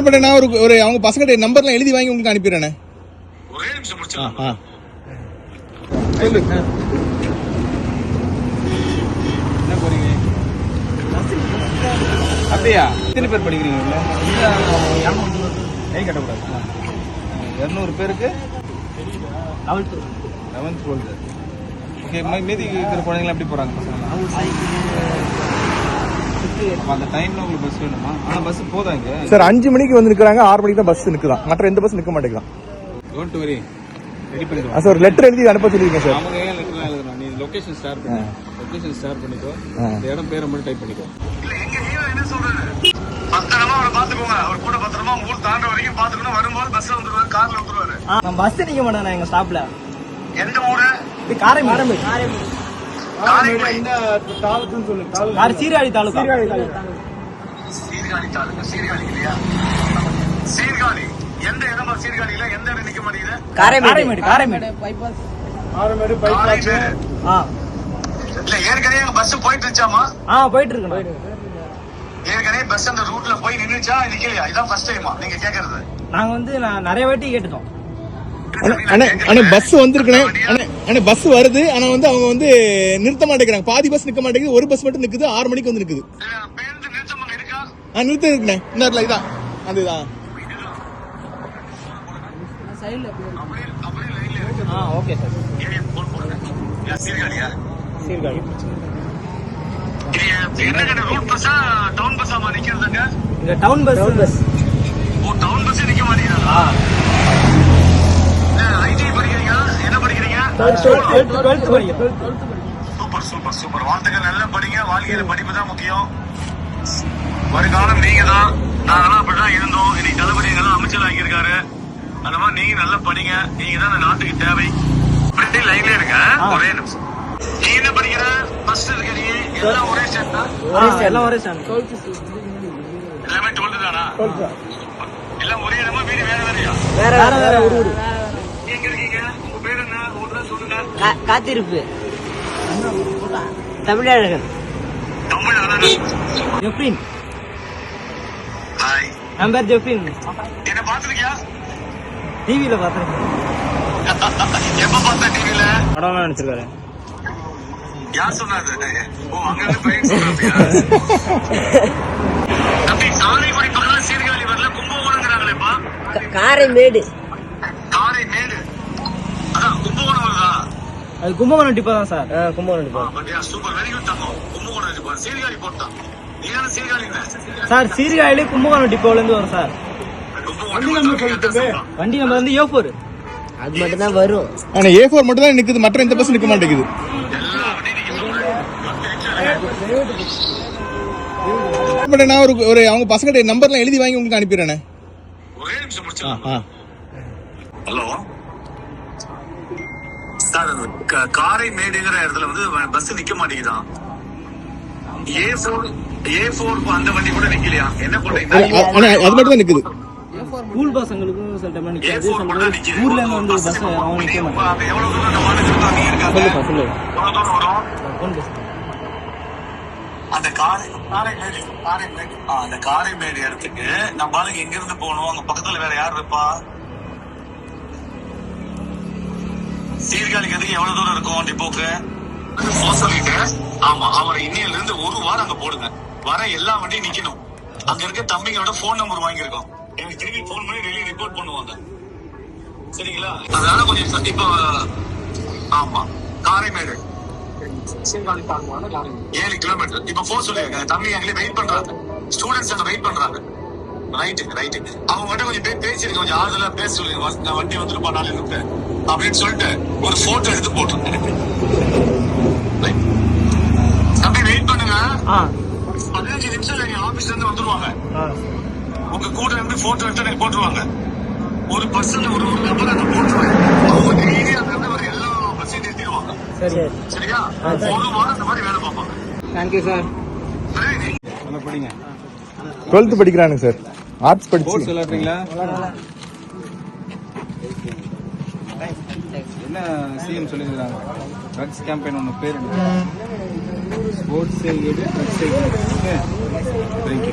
நான் ஒரு அவங்க பசங்க நம்பர்லாம் எழுதி வாங்கி உங்களுக்கு அனுப்பிடுறேன். ஒரே நிமிஷம் முடிச்சிடலாம். என்ன போறீங்க? அப்படியா? எத்தனை பேர் படிக்கிறீங்க? கை கட்டக்கூடாது. 200 பேருக்கு 11th 12th. ஓகே, மீதி இருக்கிற குழந்தைங்களாம் எப்படி போறாங்க பசங்க? அந்த டைம்ல உங்களுக்கு பஸ் வேணுமா? ஆனா பஸ் போதாங்க சார். 5 மணிக்கு வந்து நிக்கிறாங்க, 6 மணிக்கு தான் பஸ் நிக்குதான். மற்ற எந்த பஸ் நிக்க மாட்டேங்குதான். டோன்ட் வரி, ரெடி பண்ணிடுவோம் சார். லெட்டர் எழுதி அனுப்ப சொல்லிருக்கேன் சார். அவங்க ஏன் லெட்டர் எழுதணும்? நீ லொகேஷன் ஷேர் பண்ணு. லொகேஷன் ஷேர் பண்ணிக்கோ. இந்த இடம் பேரை மட்டும் டைப் பண்ணிக்கோ. இல்ல எங்க ஹீரோ என்ன சொல்றாரு? பத்திரமா அவரை பாத்துக்கோங்க. அவர் கூட பத்திரமா ஊர் தாண்ட வரைக்கும் பாத்துக்கணும். வரும்போது பஸ்ல வந்துருவாரு, கார்ல வந்துருவாரு. நான் பஸ் நிக்க மாட்டேன் எங்க ஸ்டாப்ல. எந்த ஊரு? இது காரைமேடு. சீர்காழி தாலுகா. சீர்காழி இல்லையா? சீர்காழி எந்த இடமா? சீர்காழியில எந்த இடம் நிக்க மாட்டேங்குது? காரைமேடு பைபாஸ். இல்ல ஏற்கனவே பஸ் போயிட்டு இருந்துச்சாமா? போயிட்டு இருக்கு. ஏற்கனவே பஸ் அந்த ரூட்ல போய் நின்னுச்சா நிக்கலையா? இதான் ஃபர்ஸ்ட் டைமா நீங்க கேக்குறது? நாங்க வந்து நிறைய வாட்டி கேட்டுட்டோம். பஸ் வந்திருக்கேன். பஸ் வருது, ஆனா வந்து அவங்க வந்து நிறுத்த மாட்டேங்கிறாங்க. பாதி பஸ் நிக்க மாட்டேங்குது, ஒரு பஸ் மட்டும் நிக்குது. 6 மணிக்கு வந்து நிக்குது. நிறுத்த இருக்கேன். இன்னொரு இதான் அந்த இதான் ஓகே சார். சீர்காழியா? சீர்காழி. என்ன ரூட் பஸ்ஸா டவுன் பஸ்ஸாமா நிக்கிறதுங்க? இந்த டவுன் பஸ். ஓ, டவுன் பஸ் நிக்க மாட்டேங்குதா? ஐடி படிக்கிறீங்க? என்ன படிக்கிறீங்க? 12th படிக்கிறேன். Super super super. வாழ்த்துக்கள். நல்லா படிங்க. வாழ்க்கையில படிப்பு தான் முக்கியம். வருங்காலம் நீங்க தான். நாங்களாம் அப்படிதான் இருந்தோம். இன்னைக்கு தளபதி எல்லாம் அமைச்சர் ஆகியிருக்காரு. அந்த மாதிரி நீங்க நல்லா படிங்க. நீங்க தான் அந்த நாட்டுக்கு தேவை. இப்படி லைன்ல இருங்க. ஒரே நிமிஷம். நீ என்ன படிக்கிற? ஃபர்ஸ்ட் இருக்கிறீங்க. எல்லாம் ஒரே ஸ்டாண்ட் தான். எல்லாம் ஒரே ஸ்டாண்ட். எல்லாமே 12th தானா? எல்லாம் ஒரே இடமா? வீடு வேற வேறையா? வேற ஊரு. எங்க இருக்கீங்க? உங்க பேர் என்ன? ஊர்ல சொல்லுங்க. காத்திருப்பு. தமிழழகன். ஜெஃப்ரின். ஹாய். என் பேர் ஜெஃப்ரின். என்ன பாத்துருக்கியா? டிவில பாத்துருக்கேன். எப்ப பார்த்த டிவில? படம் நினைச்சிருக்காரு. யார் சொன்னாரு? ஓ, அங்க இருந்து பையன் சொல்றாப்பியா? தம்பி, சாலைப்படி பக்கத்துல சீர்காழி வரல, கும்பகோணங்கிறாங்களேப்பா. காரைமேடு. காரைமேடு. அதான் கும்பகோணம் வருதா? அது கும்பகோணம் டிப்போ தான் சார். கும்பகோணம் டிப்போ. பட்டியா? சூப்பர், வெரி குட் தங்கம். கும்பகோணம் டிப்போ. சீர்காழி போட்டான். நீ தானே சீர்காழி? சார் சீர்காழியில கும்பகோணம் டிப்போல இருந்து வரும் சார். வண்டி நம்பர் வந்து A4. அது மட்டும் தான் வரும். ஆனா A4 மட்டும் தான் நிக்குது, மற்ற எந்த பஸ் நிக்க மாட்டேங்குது. நான் ஒரு அவங்க பசங்க நம்பர்லாம் எழுதி வாங்கி உங்களுக்கு அனுப்பிடுறேன். ஒரே நிமிஷம் முடிச்சிடலாம். ஹலோ சார், காரைமேடுங்கிற இடத்துல வந்து பஸ் நிக்க மாட்டேங்குதான். A4 அந்த வண்டி கூட நிக்கலையா? என்ன பண்றீங்க? அது மட்டும் தான் நிக்குது. ஸ்கூல் பசங்களுக்கும் சில டைம் நிக்காது. ஊர்ல இருந்து வந்து பஸ் அவங்க நிக்க மாட்டாங்க. எவ்வளவு தூரம் நம்ம வந்துருக்காங்க இருக்காங்க? சொல்லு. எவ்வளவு தூரம் வரும்? அந்த காரைமேடு அந்த காரைமேடு இடத்துக்கு நம்ம ஆளுங்க எங்க இருந்து போகணும்? அங்க பக்கத்துல வேற யார் இருப்பா? சீர்காழிக்கு எதுக்கு எவ்வளவு தூரம் இருக்கும் டிப்போக்கு? சொல்லிட்டு ஆமா, அவரை இன்னையில இருந்து 1 வாரம் அங்க போடுங்க. வர எல்லா வண்டியும் நிக்கணும். அங்க இருக்க தம்பிங்களோட போன் நம்பர் வாங்கியிருக்கோம். எனக்கு திரும்பி போன் பண்ணி டெய்லி ரிப்போர்ட் பண்ணுவாங்க. சரிங்களா? அதனால கொஞ்சம் இப்ப ஆமா, காரைமேடு 7 கிலோமீட்டர். இப்ப போன் சொல்லிருக்காங்க. தம்பி அங்கே வெயிட் பண்றாங்க. ஸ்டூடெண்ட்ஸ் அங்க வெயிட் பண்றாங்க. ரைட்டு. அவங்க மட்டும் கொஞ்சம் பேசிருக்க, கொஞ்சம் ஆறுதலா பேச சொல்லுங்க. நான் வண்டி வந்துருப்பா நாளை இருக்கு அப்படின்னு சொல்லிட்டு ஒரு போட்டோ எடுத்து போட்டுருங்க எனக்கு. தம்பி வெயிட் பண்ணுங்க. 15 நிமிஷம் எங்க ஆபீஸ்ல இருந்து வந்துருவாங்க. உங்க கூட இருந்து போட்டோ எடுத்து எனக்கு போட்டுருவாங்க. ஒரு பர்சன் ஒரு நம்பர் அங்க போட்டுருவாங்க. அவங்க டெய்லி அங்க இருந்து ஒரு எல்லா பஸ்ஸையும் நிறுத்திடுவாங்க. சரியா? 1 வாரம் இந்த மாதிரி வேலை பார்ப்பாங்க. Thank you sir. நல்லா படிங்க. 12th படிக்கிறானுங்க sir. ஆர்ட்ஸ் படிச்சு சொல்றீங்களா? என்ன சிஎம் சொல்லிருக்காங்க? ட்ரக்ஸ் கேம்பெயின் ஒன்று பேர் sports aid, drugs aid. Thank you.